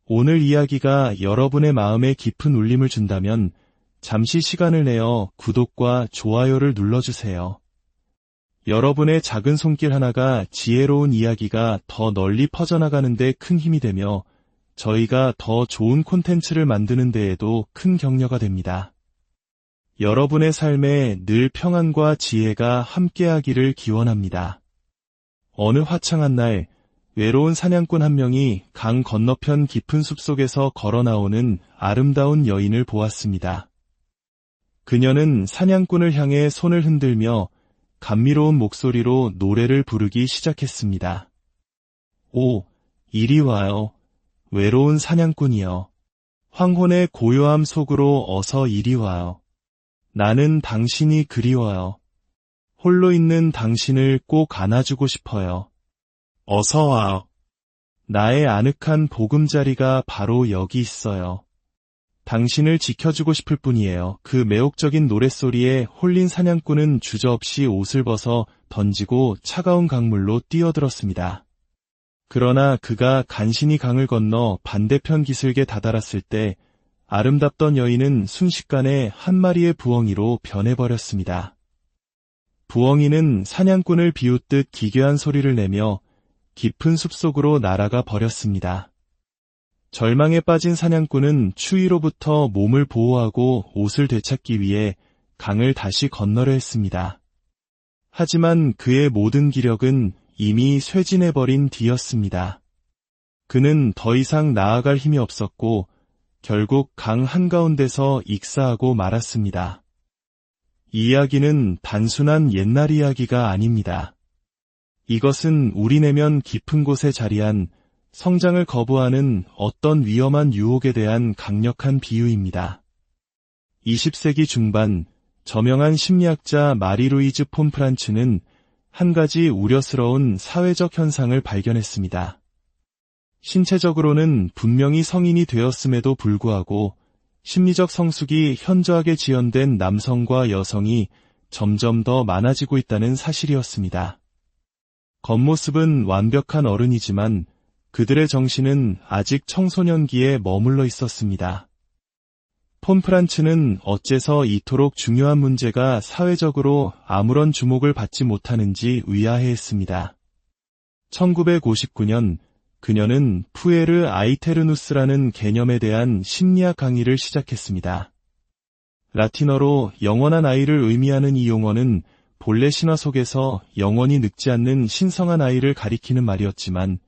오늘 이야기가 여러분의 마음에 깊은 울림을 준다면 잠시 시간을 내어 구독과 좋아요를 눌러주세요. 여러분의 작은 손길 하나가 지혜로운 이야기가 더 널리 퍼져나가는 데 큰 힘이 되며 저희가 더 좋은 콘텐츠를 만드는 데에도 큰 격려가 됩니다. 여러분의 삶에 늘 평안과 지혜가 함께하기를 기원합니다. 어느 화창한 날, 외로운 사냥꾼 한 명이 강 건너편 깊은 숲속에서 걸어 나오는 아름다운 여인을 보았습니다. 그녀는 사냥꾼을 향해 손을 흔들며 감미로운 목소리로 노래를 부르기 시작했습니다. 오, 이리 와요. 외로운 사냥꾼이여. 황혼의 고요함 속으로 어서 이리 와요. 나는 당신이 그리워요. 홀로 있는 당신을 꼭 안아주고 싶어요. 어서 와요. 나의 아늑한 보금자리가 바로 여기 있어요. 당신을 지켜주고 싶을 뿐이에요. 그 매혹적인 노랫소리에 홀린 사냥꾼은 주저없이 옷을 벗어 던지고 차가운 강물로 뛰어들었습니다. 그러나 그가 간신히 강을 건너 반대편 기슭에 다다랐을 때 아름답던 여인은 순식간에 한 마리의 부엉이로 변해버렸습니다. 부엉이는 사냥꾼을 비웃듯 기괴한 소리를 내며 깊은 숲속으로 날아가 버렸습니다. 절망에 빠진 사냥꾼은 추위로부터 몸을 보호하고 옷을 되찾기 위해 강을 다시 건너려 했습니다. 하지만 그의 모든 기력은 이미 쇠진해버린 뒤였습니다. 그는 더 이상 나아갈 힘이 없었고 결국 강 한가운데서 익사하고 말았습니다. 이 이야기는 단순한 옛날 이야기가 아닙니다. 이것은 우리 내면 깊은 곳에 자리한 성장을 거부하는 어떤 위험한 유혹에 대한 강력한 비유입니다. 20세기 중반 저명한 심리학자 마리-루이즈 폰 프란츠는 한 가지 우려스러운 사회적 현상을 발견했습니다. 신체적으로는 분명히 성인이 되었음에도 불구하고 심리적 성숙이 현저하게 지연된 남성과 여성이 점점 더 많아지고 있다는 사실이었습니다. 겉모습은 완벽한 어른이지만 그들의 정신은 아직 청소년기에 머물러 있었습니다. 폰 프란츠는 어째서 이토록 중요한 문제가 사회적으로 아무런 주목을 받지 못하는지 의아해했습니다. 1959년 그녀는 푸에르 아이테르누스라는 개념에 대한 심리학 강의를 시작했습니다. 라틴어로 영원한 아이를 의미하는 이 용어는 본래 신화 속에서 영원히 늙지 않는 신성한 아이를 가리키는 말이었지만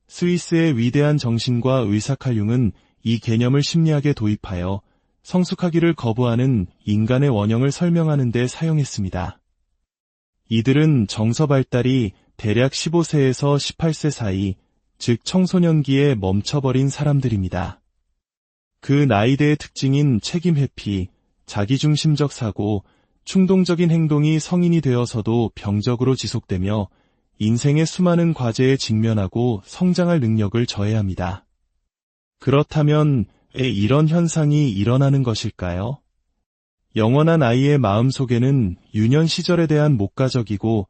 스위스의 위대한 정신과 의사칼융은 이 개념을 심리학에 도입하여 성숙하기를 거부하는 인간의 원형을 설명하는 데 사용했습니다. 이들은 정서 발달이 대략 15세에서 18세 사이, 즉 청소년기에 멈춰버린 사람들입니다. 그 나이대의 특징인 책임 회피, 자기중심적 사고, 충동적인 행동이 성인이 되어서도 병적으로 지속되며 인생의 수많은 과제에 직면하고 성장할 능력을 저해합니다. 그렇다면 왜 이런 현상이 일어나는 것일까요? 영원한 아이의 마음속에는 유년 시절에 대한 목가적이고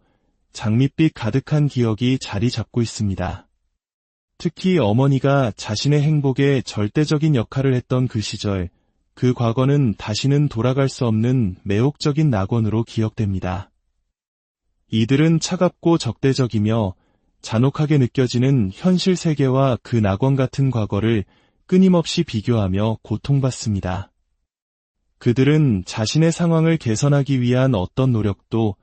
장밋빛 가득한 기억이 자리 잡고 있습니다. 특히 어머니가 자신의 행복에 절대적인 역할을 했던 그 시절, 그 과거는 다시는 돌아갈 수 없는 매혹적인 낙원으로 기억됩니다. 이들은 차갑고 적대적이며 잔혹하게 느껴지는 현실 세계와 그 낙원 같은 과거를 끊임없이 비교하며 고통받습니다. 그들은 자신의 상황을 개선하기 위한 어떤 노력도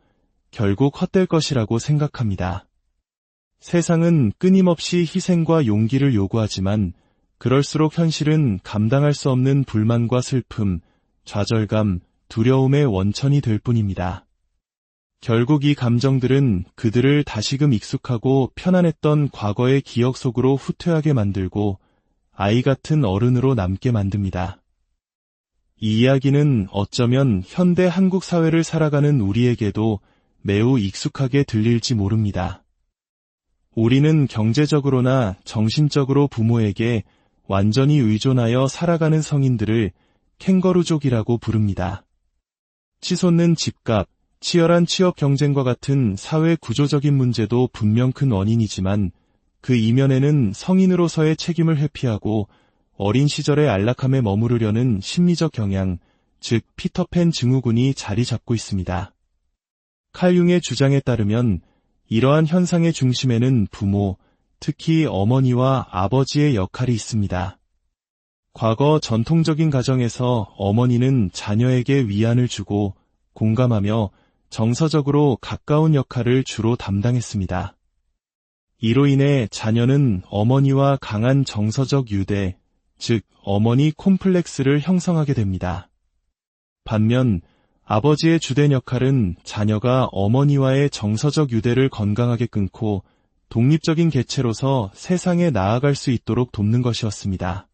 결국 헛될 것이라고 생각합니다. 세상은 끊임없이 희생과 용기를 요구하지만 그럴수록 현실은 감당할 수 없는 불만과 슬픔, 좌절감, 두려움의 원천이 될 뿐입니다. 결국 이 감정들은 그들을 다시금 익숙하고 편안했던 과거의 기억 속으로 후퇴하게 만들고 아이 같은 어른으로 남게 만듭니다. 이 이야기는 어쩌면 현대 한국 사회를 살아가는 우리에게도 매우 익숙하게 들릴지 모릅니다. 우리는 경제적으로나 정신적으로 부모에게 완전히 의존하여 살아가는 성인들을 캥거루족이라고 부릅니다. 치솟는 집값, 치열한 취업 경쟁과 같은 사회 구조적인 문제도 분명 큰 원인이지만 그 이면에는 성인으로서의 책임을 회피하고 어린 시절의 안락함에 머무르려는 심리적 경향, 즉 피터팬 증후군이 자리 잡고 있습니다. 칼 융의 주장에 따르면 이러한 현상의 중심에는 부모, 특히 어머니와 아버지의 역할이 있습니다. 과거 전통적인 가정에서 어머니는 자녀에게 위안을 주고 공감하며 정서적으로 가까운 역할을 주로 담당했습니다. 이로 인해 자녀는 어머니와 강한 정서적 유대, 즉 어머니 콤플렉스를 형성하게 됩니다. 반면 아버지의 주된 역할은 자녀가 어머니와의 정서적 유대를 건강하게 끊고 독립적인 개체로서 세상에 나아갈 수 있도록 돕는 것이었습니다.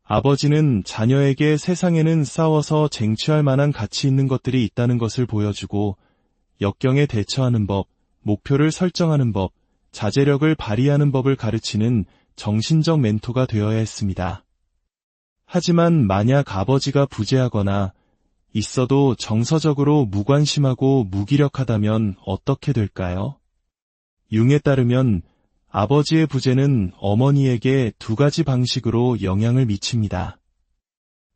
아버지는 자녀에게 세상에는 싸워서 쟁취할 만한 가치 있는 것들이 있다는 것을 보여주고 역경에 대처하는 법, 목표를 설정하는 법, 자제력을 발휘하는 법을 가르치는 정신적 멘토가 되어야 했습니다. 하지만 만약 아버지가 부재하거나 있어도 정서적으로 무관심하고 무기력하다면 어떻게 될까요? 융에 따르면 아버지의 부재는 어머니에게 두 가지 방식으로 영향을 미칩니다.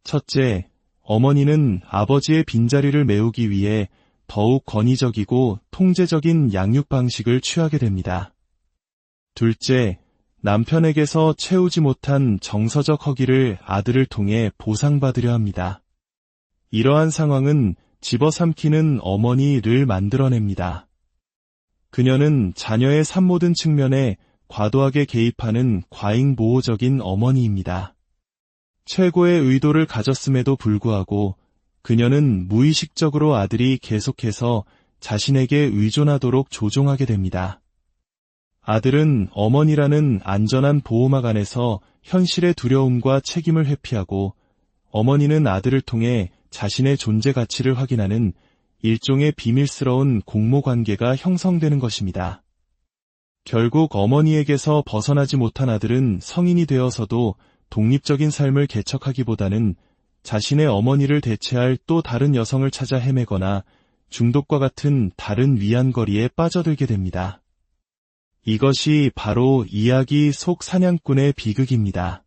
첫째, 어머니는 아버지의 빈자리를 메우기 위해 더욱 권위적이고 통제적인 양육 방식을 취하게 됩니다. 둘째, 남편에게서 채우지 못한 정서적 허기를 아들을 통해 보상받으려 합니다. 이러한 상황은 집어삼키는 어머니를 만들어냅니다. 그녀는 자녀의 삶 모든 측면에 과도하게 개입하는 과잉보호적인 어머니입니다. 최고의 의도를 가졌음에도 불구하고 그녀는 무의식적으로 아들이 계속해서 자신에게 의존하도록 조종하게 됩니다. 아들은 어머니라는 안전한 보호막 안에서 현실의 두려움과 책임을 회피하고 어머니는 아들을 통해 자신의 존재 가치를 확인하는 일종의 비밀스러운 공모관계가 형성되는 것입니다. 결국 어머니에게서 벗어나지 못한 아들은 성인이 되어서도 독립적인 삶을 개척하기보다는 자신의 어머니를 대체할 또 다른 여성을 찾아 헤매거나 중독과 같은 다른 위안거리에 빠져들게 됩니다. 이것이 바로 이야기 속 사냥꾼의 비극입니다.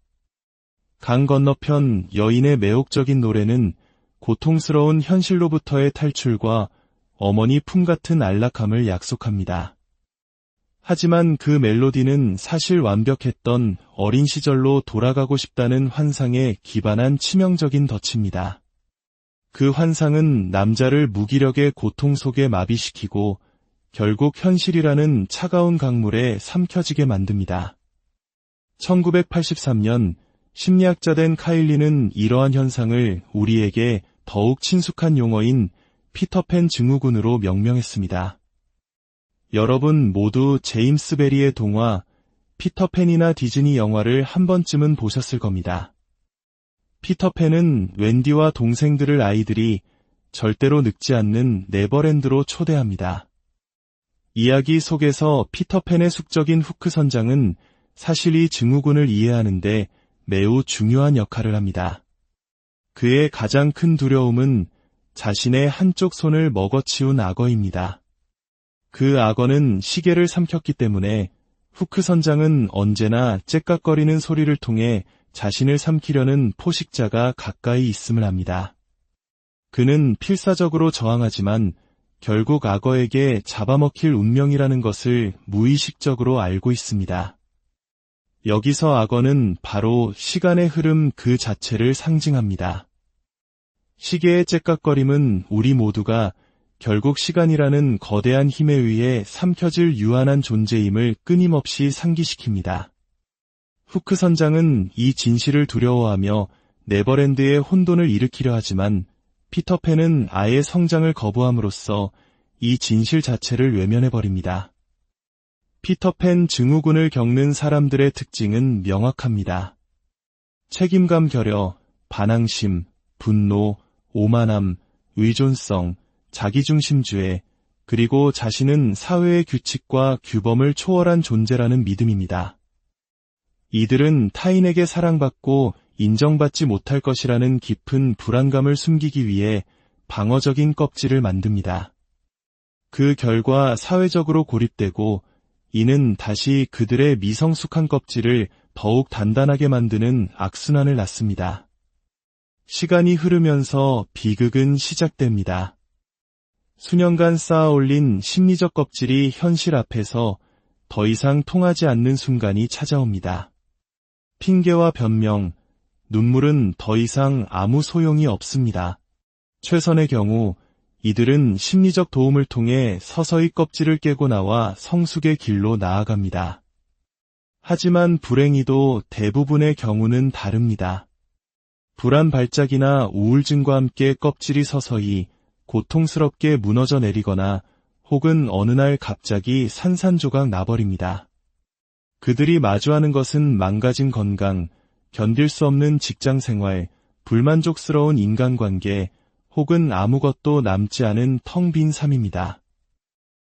강 건너편 여인의 매혹적인 노래는 고통스러운 현실로부터의 탈출과 어머니 품 같은 안락함을 약속합니다. 하지만 그 멜로디는 사실 완벽했던 어린 시절로 돌아가고 싶다는 환상에 기반한 치명적인 덫입니다. 그 환상은 남자를 무기력의 고통 속에 마비시키고 결국 현실이라는 차가운 강물에 삼켜지게 만듭니다. 1983년 심리학자 된 카일리는 이러한 현상을 우리에게 더욱 친숙한 용어인 피터팬 증후군으로 명명했습니다. 여러분 모두 제임스 베리의 동화 피터팬이나 디즈니 영화를 한 번쯤은 보셨을 겁니다. 피터팬은 웬디와 동생들을 아이들이 절대로 늙지 않는 네버랜드로 초대합니다. 이야기 속에서 피터팬의 숙적인 후크 선장은 사실 이 증후군을 이해하는데 매우 중요한 역할을 합니다. 그의 가장 큰 두려움은 자신의 한쪽 손을 먹어치운 악어입니다. 그 악어는 시계를 삼켰기 때문에 후크 선장은 언제나 째깍거리는 소리를 통해 자신을 삼키려는 포식자가 가까이 있음을 압니다. 그는 필사적으로 저항하지만 결국 악어에게 잡아먹힐 운명이라는 것을 무의식적으로 알고 있습니다. 여기서 악어는 바로 시간의 흐름 그 자체를 상징합니다. 시계의 째깍거림은 우리 모두가 결국 시간이라는 거대한 힘에 의해 삼켜질 유한한 존재임을 끊임없이 상기시킵니다. 후크 선장은 이 진실을 두려워하며 네버랜드의 혼돈을 일으키려 하지만 피터팬은 아예 성장을 거부함으로써 이 진실 자체를 외면해버립니다. 피터팬 증후군을 겪는 사람들의 특징은 명확합니다. 책임감 결여, 반항심, 분노, 오만함, 의존성, 자기중심주의, 그리고 자신은 사회의 규칙과 규범을 초월한 존재라는 믿음입니다. 이들은 타인에게 사랑받고 인정받지 못할 것이라는 깊은 불안감을 숨기기 위해 방어적인 껍질을 만듭니다. 그 결과 사회적으로 고립되고 이는 다시 그들의 미성숙한 껍질을 더욱 단단하게 만드는 악순환을 낳습니다. 시간이 흐르면서 비극은 시작됩니다. 수년간 쌓아 올린 심리적 껍질이 현실 앞에서 더 이상 통하지 않는 순간이 찾아옵니다. 핑계와 변명, 눈물은 더 이상 아무 소용이 없습니다. 최선의 경우 이들은 심리적 도움을 통해 서서히 껍질을 깨고 나와 성숙의 길로 나아갑니다. 하지만 불행히도 대부분의 경우는 다릅니다. 불안 발작이나 우울증과 함께 껍질이 서서히 고통스럽게 무너져 내리거나 혹은 어느 날 갑자기 산산조각 나버립니다. 그들이 마주하는 것은 망가진 건강, 견딜 수 없는 직장 생활, 불만족스러운 인간관계, 혹은 아무것도 남지 않은 텅 빈 삶입니다.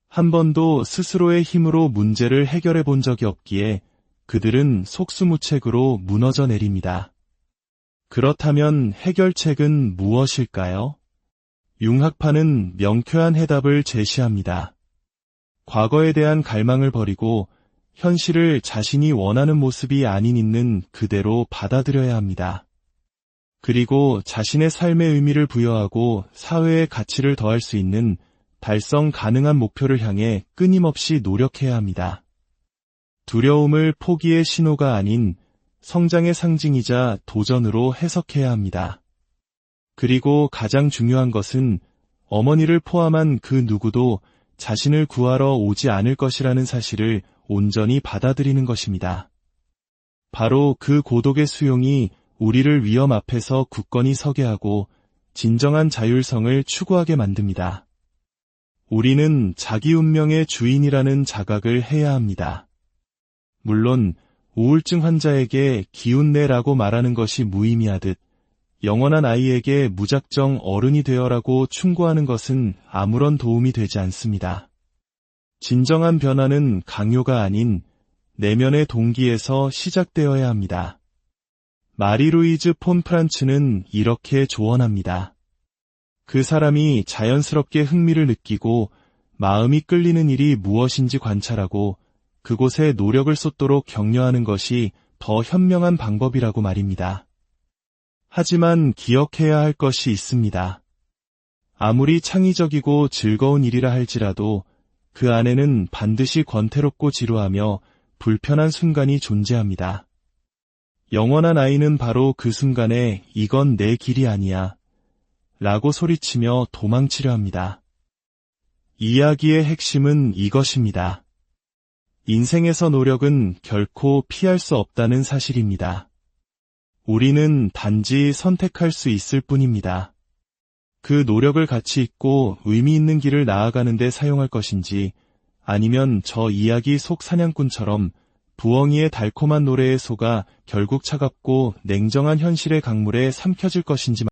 한 번도 스스로의 힘으로 문제를 해결해 본 적이 없기에 그들은 속수무책으로 무너져 내립니다. 그렇다면 해결책은 무엇일까요? 융학파는 명쾌한 해답을 제시합니다. 과거에 대한 갈망을 버리고 현실을 자신이 원하는 모습이 아닌 있는 그대로 받아들여야 합니다. 그리고 자신의 삶의 의미를 부여하고 사회의 가치를 더할 수 있는 달성 가능한 목표를 향해 끊임없이 노력해야 합니다. 두려움을 포기의 신호가 아닌 성장의 상징이자 도전으로 해석해야 합니다. 그리고 가장 중요한 것은 어머니를 포함한 그 누구도 자신을 구하러 오지 않을 것이라는 사실을 온전히 받아들이는 것입니다. 바로 그 고독의 수용이 우리를 위험 앞에서 굳건히 서게 하고 진정한 자율성을 추구하게 만듭니다. 우리는 자기 운명의 주인이라는 자각을 해야 합니다. 물론 우울증 환자에게 기운내라고 말하는 것이 무의미하듯 영원한 아이에게 무작정 어른이 되어라고 충고하는 것은 아무런 도움이 되지 않습니다. 진정한 변화는 강요가 아닌 내면의 동기에서 시작되어야 합니다. 마리-루이즈 폰 프란츠는 이렇게 조언합니다. 그 사람이 자연스럽게 흥미를 느끼고 마음이 끌리는 일이 무엇인지 관찰하고 그곳에 노력을 쏟도록 격려하는 것이 더 현명한 방법이라고 말입니다. 하지만 기억해야 할 것이 있습니다. 아무리 창의적이고 즐거운 일이라 할지라도 그 안에는 반드시 권태롭고 지루하며 불편한 순간이 존재합니다. 영원한 아이는 바로 그 순간에 이건 내 길이 아니야 라고 소리치며 도망치려 합니다. 이야기의 핵심은 이것입니다. 인생에서 노력은 결코 피할 수 없다는 사실입니다. 우리는 단지 선택할 수 있을 뿐입니다. 그 노력을 가치 있고 의미 있는 길을 나아가는 데 사용할 것인지 아니면 저 이야기 속 사냥꾼처럼 부엉이의 달콤한 노래에 속아 결국 차갑고 냉정한 현실의 강물에 삼켜질 것인지